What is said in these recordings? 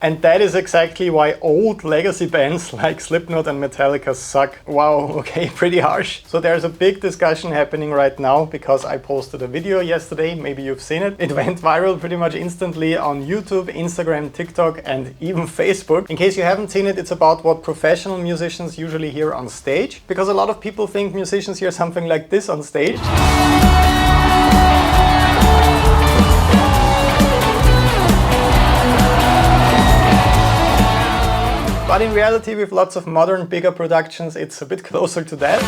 And that is exactly why old legacy bands like Slipknot and Metallica suck. Wow, okay, pretty harsh. So there's a big discussion happening right now because I posted a video yesterday, maybe you've seen it. It went viral pretty much instantly on YouTube, Instagram, TikTok and even Facebook. In case you haven't seen it, it's about what professional musicians usually hear on stage. Because a lot of people think musicians hear something like this on stage. But in reality, with lots of modern, bigger productions, it's a bit closer to that.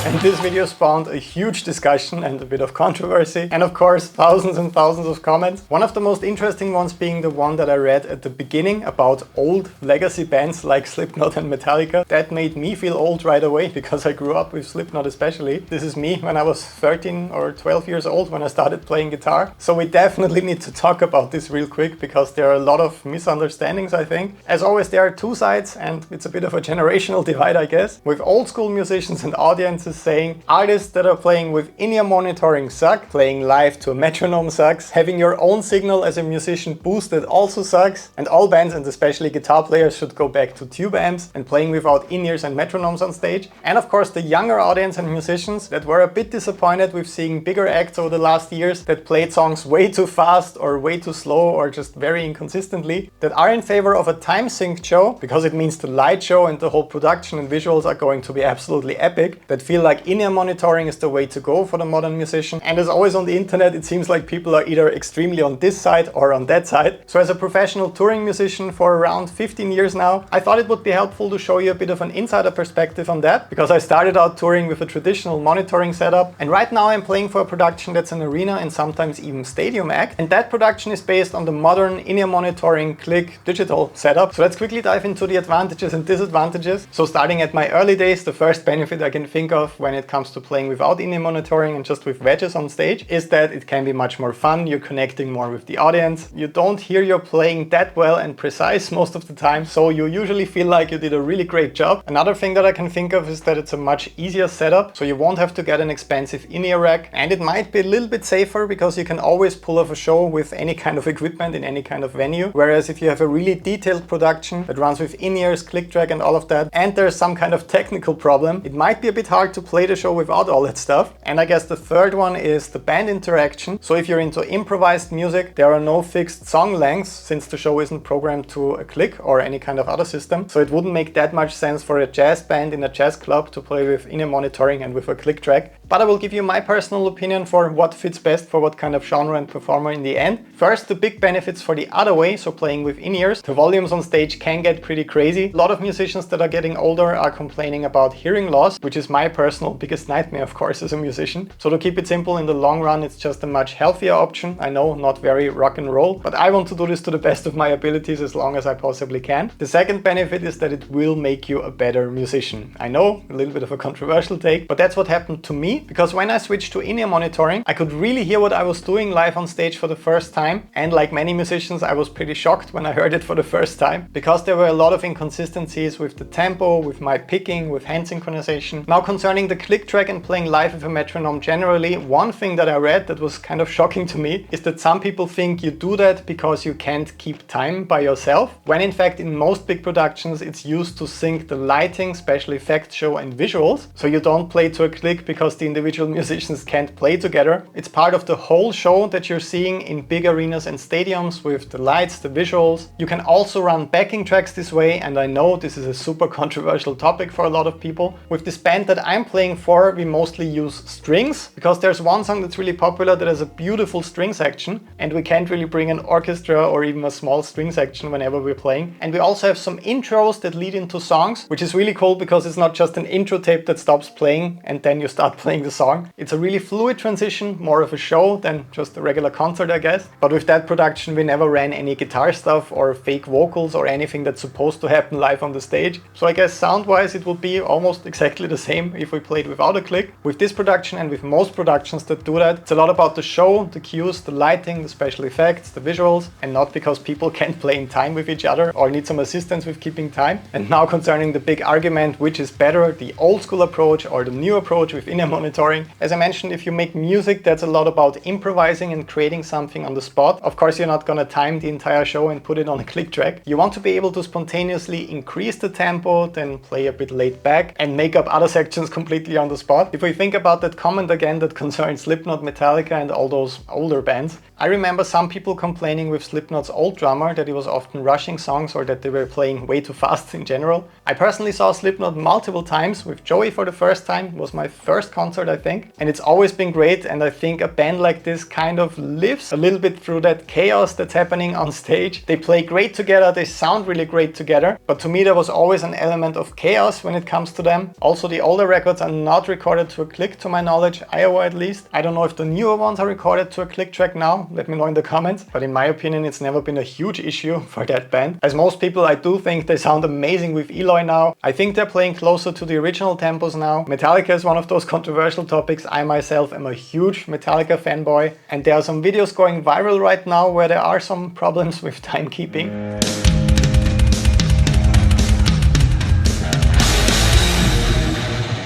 And this video spawned a huge discussion and a bit of controversy, and of course thousands and thousands of comments. One of the most interesting ones being the one that I read at the beginning about old legacy bands like Slipknot and Metallica. That made me feel old right away because I grew up with Slipknot especially. This is me when I was 13 or 12 years old when I started playing guitar. So we definitely need to talk about this real quick because there are a lot of misunderstandings, I think. As always, there are two sides and it's a bit of a generational divide, I guess, with old school musicians and audiences saying artists that are playing with in-ear monitoring suck, playing live to a metronome sucks, having your own signal as a musician boosted also sucks, and all bands and especially guitar players should go back to tube amps and playing without in-ears and metronomes on stage. And of course the younger audience and musicians that were a bit disappointed with seeing bigger acts over the last years that played songs way too fast or way too slow or just very inconsistently, that are in favor of a time-synced show because it means the light show and the whole production and visuals are going to be absolutely epic, that feel like in-ear monitoring is the way to go for the modern musician. And as always on the internet, it seems like people are either extremely on this side or on that side. So as a professional touring musician for around 15 years now, I thought it would be helpful to show you a bit of an insider perspective on that, because I started out touring with a traditional monitoring setup, and right now I'm playing for a production that's an arena and sometimes even stadium act, and that production is based on the modern in-ear monitoring click digital setup. So let's quickly dive into the advantages and disadvantages. So starting at my early days, the first benefit I can think of when it comes to playing without in-ear monitoring and just with wedges on stage is that it can be much more fun. You're connecting more with the audience. You don't hear you're playing that well and precise most of the time, so you usually feel like you did a really great job. Another thing that I can think of is that it's a much easier setup, so you won't have to get an expensive in-ear rack, and it might be a little bit safer because you can always pull off a show with any kind of equipment in any kind of venue. Whereas if you have a really detailed production that runs with in-ears, click track and all of that, and there's some kind of technical problem, it might be a bit hard to play the show without all that stuff. And I guess the third one is the band interaction. So if you're into improvised music, there are no fixed song lengths since the show isn't programmed to a click or any kind of other system. So it wouldn't make that much sense for a jazz band in a jazz club to play with in-ear monitoring and with a click track. But I will give you my personal opinion for what fits best for what kind of genre and performer in the end. First, the big benefits for the other way, so playing with in-ears. The volumes on stage can get pretty crazy. A lot of musicians that are getting older are complaining about hearing loss, which is my personal biggest nightmare, of course, as a musician. So to keep it simple, in the long run, it's just a much healthier option. I know, not very rock and roll, but I want to do this to the best of my abilities as long as I possibly can. The second benefit is that it will make you a better musician. I know, a little bit of a controversial take, but that's what happened to me, because when I switched to in-ear monitoring, I could really hear what I was doing live on stage for the first time. And like many musicians, I was pretty shocked when I heard it for the first time, because there were a lot of inconsistencies with the tempo, with my picking, with hand synchronization. Now concerning the click track and playing live with a metronome generally, one thing that I read that was kind of shocking to me is that some people think you do that because you can't keep time by yourself, when in fact in most big productions it's used to sync the lighting, special effects show and visuals. So you don't play to a click because the individual musicians can't play together. It's part of the whole show that you're seeing in big arenas and stadiums with the lights, the visuals. You can also run backing tracks this way, and I know this is a super controversial topic for a lot of people. With this band that I'm playing for, we mostly use strings because there's one song that's really popular that has a beautiful string section, and we can't really bring an orchestra or even a small string section whenever we're playing. And we also have some intros that lead into songs, which is really cool because it's not just an intro tape that stops playing and then you start playing the song. It's a really fluid transition, more of a show than just a regular concert, I guess. But with that production, we never ran any guitar stuff or fake vocals or anything that's supposed to happen live on the stage. So I guess sound-wise, it would be almost exactly the same if we play played without a click. With this production and with most productions that do that, it's a lot about the show, the cues, the lighting, the special effects, the visuals, and not because people can't play in time with each other or need some assistance with keeping time. And now concerning the big argument, which is better, the old school approach or the new approach with in-ear monitoring. As I mentioned, if you make music, that's a lot about improvising and creating something on the spot. Of course, you're not gonna time the entire show and put it on a click track. You want to be able to spontaneously increase the tempo, then play a bit laid back and make up other sections completely on the spot. If we think about that comment again that concerns Slipknot, Metallica and all those older bands, I remember some people complaining with Slipknot's old drummer that he was often rushing songs or that they were playing way too fast in general. I personally saw Slipknot multiple times, with Joey for the first time. It was my first concert, I think, and it's always been great. And I think a band like this kind of lives a little bit through that chaos that's happening on stage. They play great together, they sound really great together, but to me there was always an element of chaos when it comes to them. Also, the older records are not recorded to a click, to my knowledge, Iowa at least. I don't know if the newer ones are recorded to a click track now, let me know in the comments, but in my opinion it's never been a huge issue for that band. As most people, I do think they sound amazing with Eloy now. I think they're playing closer to the original tempos now. Metallica is one of those controversial topics. I myself am a huge Metallica fanboy, and there are some videos going viral right now where there are some problems with timekeeping.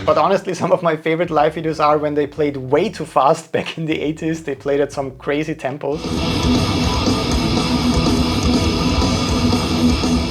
But honestly, some of my favorite live videos are when they played way too fast back in the 80s. They played at some crazy tempos.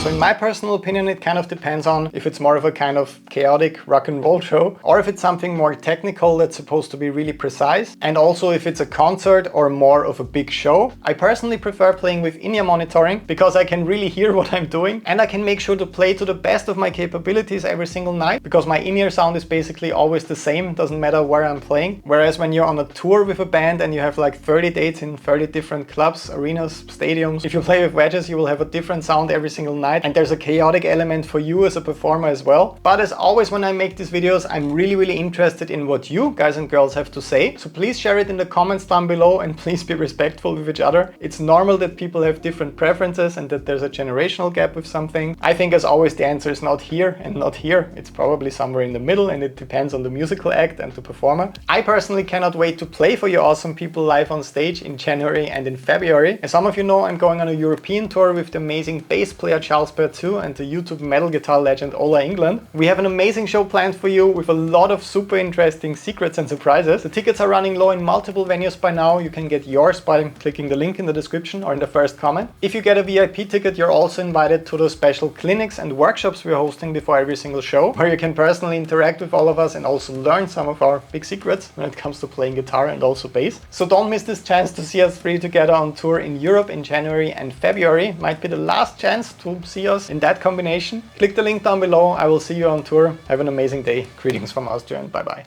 So in my personal opinion, it kind of depends on if it's more of a kind of chaotic rock and roll show, or if it's something more technical that's supposed to be really precise, and also if it's a concert or more of a big show. I personally prefer playing with in-ear monitoring because I can really hear what I'm doing, and I can make sure to play to the best of my capabilities every single night, because my in-ear sound is basically always the same, doesn't matter where I'm playing. Whereas when you're on a tour with a band and you have like 30 dates in 30 different clubs, arenas, stadiums, if you play with wedges, you will have a different sound every single night. And there's a chaotic element for you as a performer as well. But as always, when I make these videos, I'm really interested in what you guys and girls have to say. So please share it in the comments down below, and please be respectful with each other. It's normal that people have different preferences and that there's a generational gap with something. I think as always the answer is not here and not here. It's probably somewhere in the middle, and it depends on the musical act and the performer. I personally cannot wait to play for you awesome people live on stage in January and in February. As some of you know, I'm going on a European tour with the amazing bass player Charles and the YouTube metal guitar legend Ola England. We have an amazing show planned for you with a lot of super interesting secrets and surprises. The tickets are running low in multiple venues by now. You can get yours by clicking the link in the description or in the first comment. If you get a VIP ticket, you're also invited to those special clinics and workshops we're hosting before every single show, where you can personally interact with all of us and also learn some of our big secrets when it comes to playing guitar and also bass. So don't miss this chance to see us three together on tour in Europe in January and February. Might be the last chance to see us in that combination. Click the link down below. I will see you on tour. Have an amazing day. Greetings from Austria and bye bye.